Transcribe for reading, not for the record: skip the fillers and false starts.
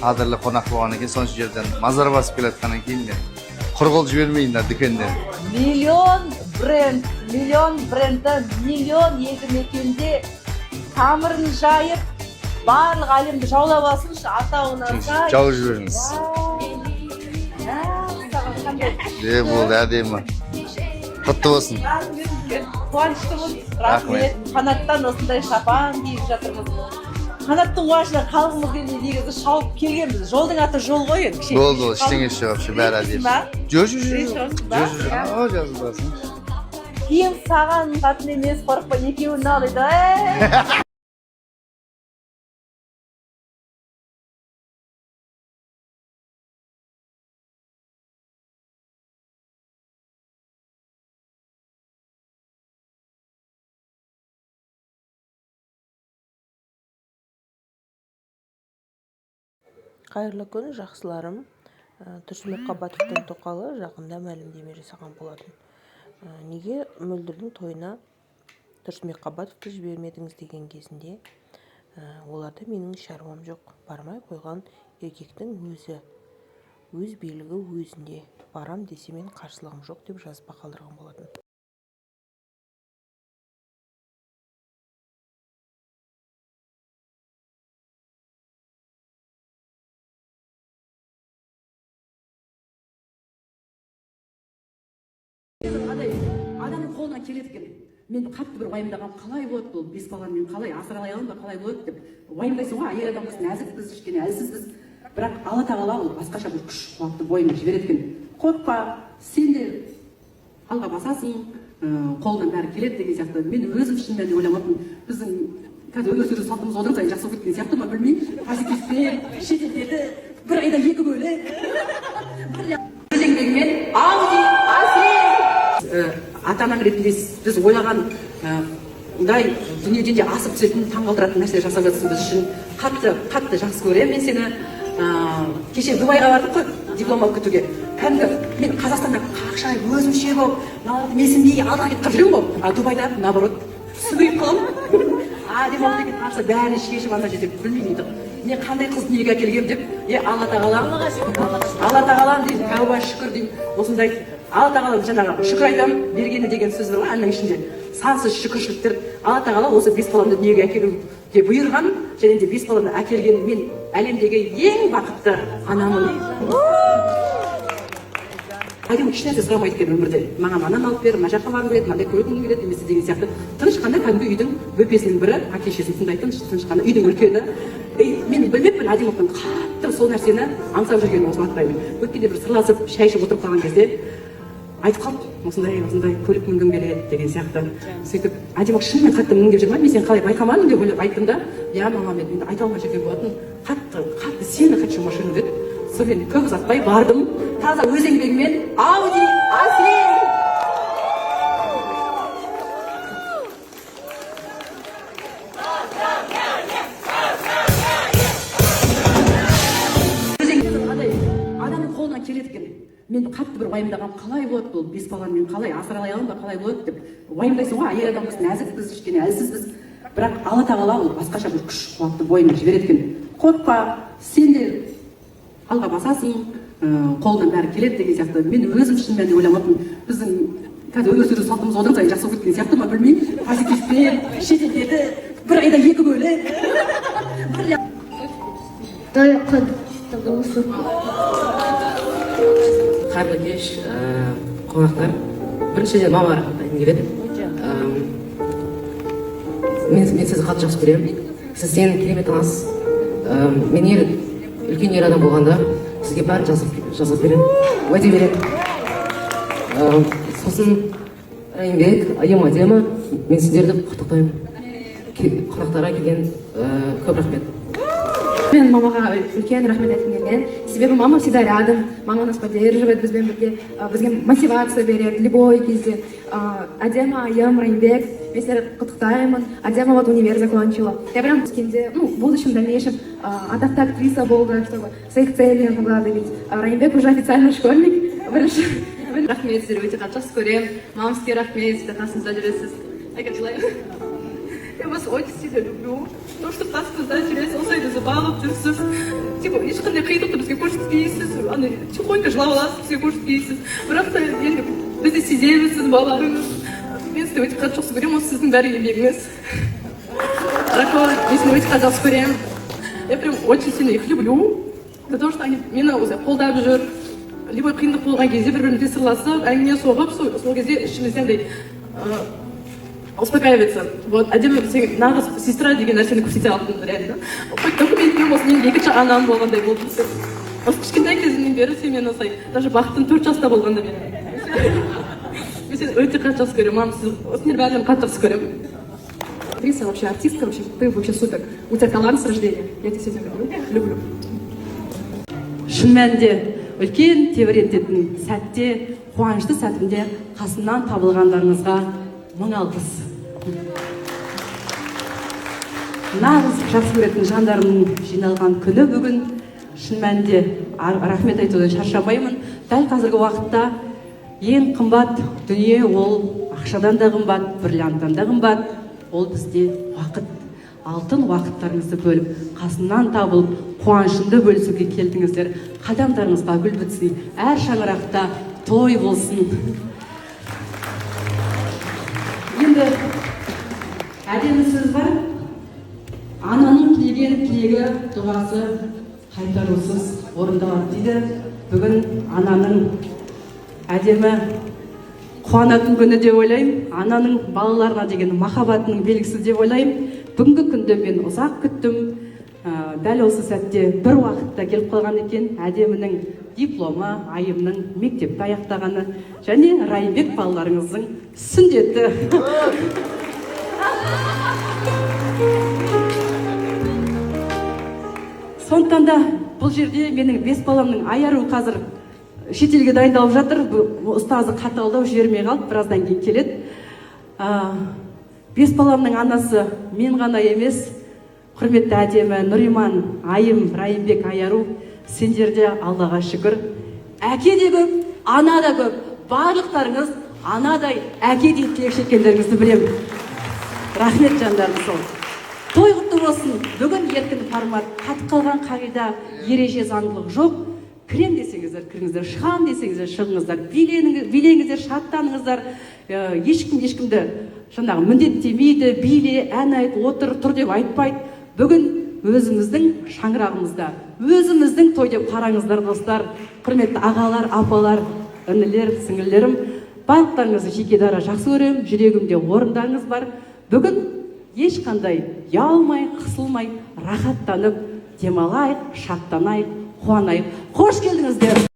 Adırlı konak boğanı ki son yerden mazara basıp geletkanı keyin de. Kurgol jibirmeyinler dükende. Milyon brendda, milyon елді мекенде тамырын жайып, барлық әлемді жаулап алсыншы атауына. Жауып жіберіңіз. Болды, әдемі. Құтты болсын. Қуаныштымыз, рахмет. Қанаттан осындай шапан киіп жатырмыз. Қанаттың қуанышына қалғымыз келмей негізі шауып келгенбіз. Жолдың аты жол ғой енді. Болды, ештеңе жоқ, бәрі әдемі. Жазылбасын. Киім саған қатын емес, қорықпа, екеуін алды. Қайырлы күн, жақсыларым. Тұрсынбек Қабатовтың тоқалы жақында мәлімдеме жасаған болатын. Неге Мөлдірдің тойына Тұрсынбек Қабатовты жібермедіңіз деген кезінде, оларда менің шаруам жоқ. Бармай қойған еркектің өзі, өз белгі өзінде. Барам десе мен қарсылығым жоқ деп жазба қалдырған болатын. Адамның қолынан келеді екен. Мен қатты бір уайымдағам, қалай болады бұл бес баланы мен қалай асырай аламын ба, қалай болады деп уайымдайсың ғой. Әйел адамбыз, нәзікпіз, кішкене әлсізбіз. Бірақ Алла тағала ол басқаша бір күш қуатты бойына жібереді екен. Қорықпа, сен де алға басасың, қолынан бәрі келеді деген сияқты. Мен өзім шын мәнінде ойламаппын. Біздің қазір өмір сүру салтымыз одан сайын жақсы болып кеткен сияқты ма, білмеймін. Позитивтен, шетелдерді бір айда екі бөлек. Еңбегімен Ауди ата-ана ретінде біз ойлаған дүниеден де асып түсетін, таңғалдыратын нәрсе жасап жатсың біз үшін. Қатты жақсы көремін мен сені. Кеше Дубайға бардық қой, диплом алып күтуге. Кәдімгі мен Қазақстанда қақшай өзімше болып, менсінбей алға кетіп жүремін ғой. А Дубайда наоборот сүгейіп қаламын. Демалып деген қарсы бәрі шешіп анда жетіп білмеймін дейді. Не қандай қыз дүниеге әкелгем деп, Алла тағалам деймін, тәуба шүкір деймін. Осындай Алла тағалам жаңағы шүкір айтамын бергені деген сөз бар ғой әннің ішінде. Сансыз шүкіршіліктер. Алла тағала осы бес баланы дүниеге әкелуге бұйырған, және де бес баланы әкелген мен әлемдегі ең бақытты анамын. Әдемі еш нәрсе сұрамайды екен өмірде. Маған ананы алып бер, мына жаққа барғым келеді, мынандай көргім келеді немесе деген сияқты. Тыныш қана кәдімгі үйдің бөпесінің бірі, әке-шешесін тыңдайтын, тыныш қана үйдің үлкені. Мен білмеппін әдемі қатты сол нәрсені аңсап жүргенін осыны атпаймын. Өткенде бір сырласып шай ішіп отырып қалған кезде айтып қалып, осындай көлік мінгім келеді деген сияқты. Сөйтіп әдемі шынымен қатты мінгім келіп жүрмін. Мен сені қалай байқамадым деп ойлап айттым да, мама мен енді айта алмай жүрген болатын. Қатты сені хочу машину деді. Содан көп ұзатпай бардым. Таза өз еңбегімен Ауди А7. Адамның қолынан келеді екен. Мен қатты бір уайымдағам, қалай болады бұл бес баланы мен қалай асырай аламын ба, қалай болады деп уайымдайсың ғой. Әйел адамбыз, нәзікпіз, кішкене әлсізбіз. Бірақ Алла тағала ол басқаша бір күш қуатты бойына жібереді екен. Қорықпа, сен де алға басасың, қолынан бәрі келеді деген сияқты. Мен өзім шын мәнінде ойламаппын. Біздің қазір өмір сүру салтымыз одан сайын жақсы болып кеткен сияқты ма, білмеймін. Позитивтен, шетелдерді бір айда екі бөлек. Қайырлы кеш, қонақтар. Біріншіден мама рахмет айтқым келеді. Мен сізді қатты жақсы көремін. Сіз сенің керемет анасыз. Мен үлкен ер адам болғанда сізге бәрін жазып беремін, уәде беремін. Сосын Райымбек, айым әдемі, мен сіздерді құттықтаймын. Қонақтарға келген көп рахмет. Мен мамаға үлкен рахмет айтқым келген. Себебі мама всегда рядом, мама нас поддерживает, бізбен бізге мотивация береді, любой кезде. Әдемі айым Райымбек, мен сіздерді құттықтаймын. Әдемі вот универ закончила. Я прям өскенде, в будущем дальнейшем атақты актриса болды, чтобы своих целей могла добить. Райымбек уже официально школьник. Рахмет, сіздерді өте қатты жақсы көремін. Мамам сізге рахмет, сізді қасыңызда жүресіз. вас очень сильно люблю. То, что тасыңызда жүресіз, осылай бағып жүрсіз. Типа, ешқандай қиындықты бізге көрсетпейсіз. Аны тихонько жылап аласыз, бізге көрсетпейсіз. Бірақ та енді бізді сеземіз, сіздің балаларыңыз. Мен сізді өте қатты жақсы көремін, осы сіздің бәрі еңбегіңіз. Рахмет, мен сізді өте қатты жақсы көремін. Я прям очень сильно их люблю. За то, что они мені қолдап жүр. Любой қиындық болған кезде бір-бірімізге сырласып, әңгіме соғып, сол кезде ішімізде андай успокаивается. Вот, әдемі сен нағыз сестра деген нәрсені көрсете алдым, реально. Хоть документпен болсын, мен екінші анам болғандай болды. Осы кішкентай кезімнен бері сен мен осылай, даже бақыттың 4 жаста болғанда мен сені өте қатты жақсы көремін, мам, сіз осының бәрін қатты жақсы көремін. Актриса, вообще артистка, вообще, ты вообще супер. У тебя талант с рождения. Я тебя сильно люблю. Шын мәнінде үлкен тебірентетін сәтте, қуанышты сәтімде қасымнан табылғандарыңызға мың алғыс. Нағыз жақсы көретін жандарымның жиналған күні бүгін. Шын мәнінде рахмет айтудан шаршамаймын. Дәл қазіргі уақытта ең қымбат дүние ол ақшадан да қымбат, бриллианттан да қымбат. Ол бізде уақыт. Алтын уақыттарыңызды бөліп, қасынан табылып, қуанышымды бөлісуге келдіңіздер. Қадамдарыңызға гүл бітсін, әр шаңырақта той болсын. Енді әдемі сөз бар. Ананың тілеген тілегі, дұғасы қайтарусыз орындалады дейді. Бүгін ананың әдемі қуанатын күні деп ойлаймын. Ананың балаларына деген махаббатының белгісі деп ойлаймын. Бүгінгі күнді мен ұзақ күттім. Дәл осы сәтте бір уақытта келіп қалған екен. Әдемінің дипломы, айымның мектепті аяқтағаны және Райымбек балаларыңыздың сүндеті. Сондықтан да бұл жерде менің 5 баламның айару қазір шетелге дайындалып жатыр. Ұстазы қаталдау жібермей қалды, біраздан кейін келеді. 5 баламның анасы мен ғана емес, құрметті әдемі Нұриман, айым, Райымбек, айару, сендерде Аллаға шүкір. Әке де көп, ана да көп. Барлықтарыңыз анадай, әкедей тілек шеккендеріңізді білемін. Рахмет жандарым сол. Той құтты болсын. Бүгін еркін формат, қатып қалған қағида, ереже заңдылық жоқ. Кірем десеңіздер, кіріңіздер, шығам десеңіздер, шығыңыздар, билеңіздер, шаттаныңыздар. Ешкімді жаңағы міндеттемейді, биле, ән айт, отыр, тұр деп айтпайды. Бүгін өзіміздің шаңырағымызда, өзіміздің той деп қараңыздар, достар. Құрметті ағалар, апалар, інілер, сіңілдерім, барлықтарыңызды жеке дара жақсы көремін, жүрегімде орындарыңыз бар. Бүгін ешқандай ұялмай, қысылмай, рахаттанып, демалайық, шаттанайық, қуанайық. Қош келдіңіздер.